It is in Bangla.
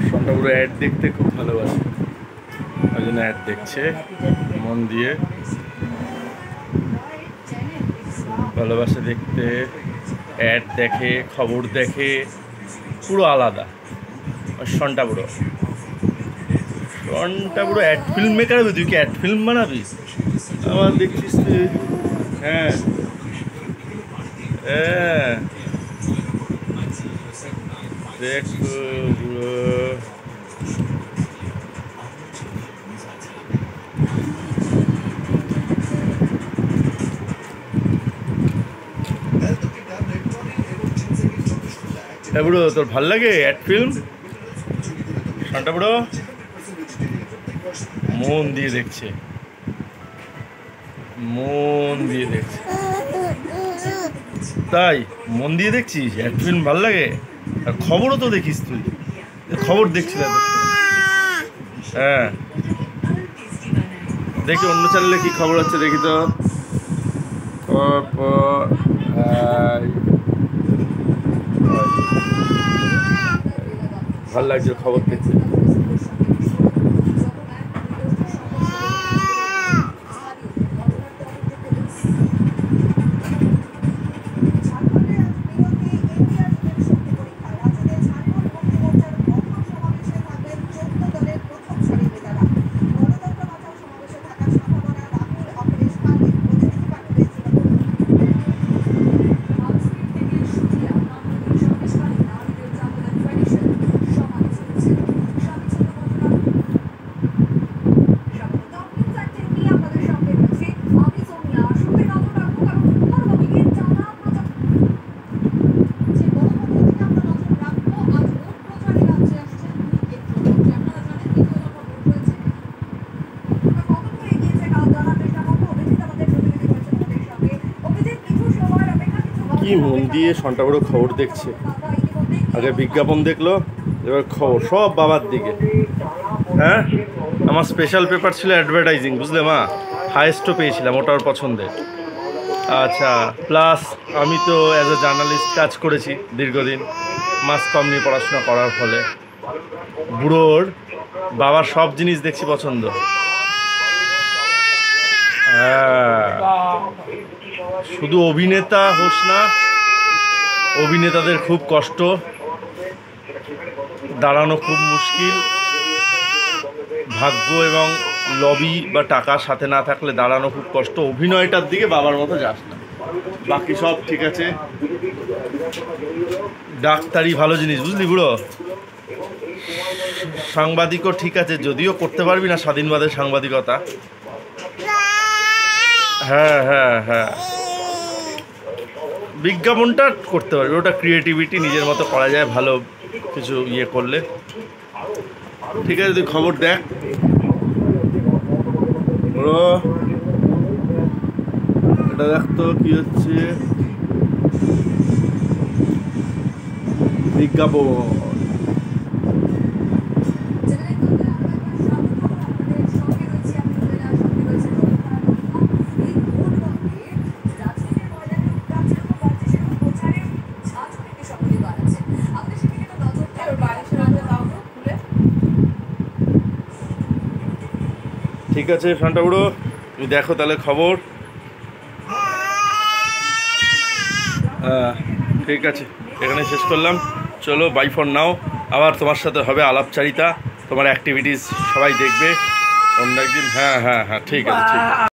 সন্টাপুরো অ্যাড দেখতে খুব ভালোবাসে, ওই জন্য অ্যাড দেখছে মন দিয়ে, ভালোবাসে দেখতে, অ্যাড দেখে, খবর দেখে, পুরো আলাদা। সন্টাপুরো অ্যাড ফিল্ম মেকার হবে, তুই কি অ্যাড ফিল্ম বানাবি? আমার দেখছিস তুই? হ্যাঁ হ্যাঁ, দেখ পুরো বুড়ো। তোর ভাল লাগে অ্যাড ফিল্ম? সন্টাপুরো মন দিয়ে দেখছে, মন দিয়ে দেখছে। তাই মন দিয়ে দেখছিস? অ্যাড ফিল্ম ভাল লাগে? আর খবরও তো দেখিস তুই, খবর দেখছিলাম। হ্যাঁ দেখি অন্য চ্যানেলে কি খবর হচ্ছে, দেখি তো। ভাল লাগছে খবর দেখতে। কি মন দিয়ে সন্টাপুরো খবর দেখছে। আগে বিজ্ঞাপন দেখলো, এবার খবর সব বাবার দিকে। হ্যাঁ আমার স্পেশাল পেপার ছিল অ্যাডভার্টাইজিং, বুঝলে মা, হাইয়েস্টও পেয়েছিলাম, ওটা ওর পছন্দের। আচ্ছা প্লাস আমি তো অ্যাজ এ জার্নালিস্ট কাজ করেছি দীর্ঘদিন, মাস কম নিয়ে পড়াশোনা করার ফলে বুড়োর বাবার সব জিনিস দেখছি পছন্দ। হ্যাঁ শুধু অভিনেতা হোস না, অভিনেতাদের খুব কষ্ট, দাঁড়ানো খুব মুশকিল, ভাগ্য এবং লবি বা টাকার সাথে না থাকলে দাঁড়ানো খুব কষ্ট। অভিনয়টার দিকে বাবার মতো যাস না, বাকি সব ঠিক আছে। ডাক্তারি ভালো জিনিস, বুঝলি বুড়ো। সাংবাদিকও ঠিক আছে, যদিও করতে পারবি না স্বাধীনবাদে সাংবাদিকতা। হ্যাঁ হ্যাঁ হ্যাঁ, বিজ্ঞাপনটা করতে পারবি, ওটা ক্রিয়েটিভিটি, নিজের মতো করা যায় ভালো কিছু ইয়ে করলে। ঠিক আছে তুই খবর দেখ। এটা দেখতো কি হচ্ছে, বিজ্ঞাপন। ঠিক আছে সন্টাপুরো, তুমি দেখো তাহলে খবর। ঠিক আছে এখানে শেষ করলাম, চলো বাই ফর নাও। আবার তোমার সাথে হবে আলাপচারিতা, তোমার অ্যাক্টিভিটিস সবাই দেখবে অন্য একদিন। হ্যাঁ হ্যাঁ হ্যাঁ ঠিক আছে ঠিক আছে।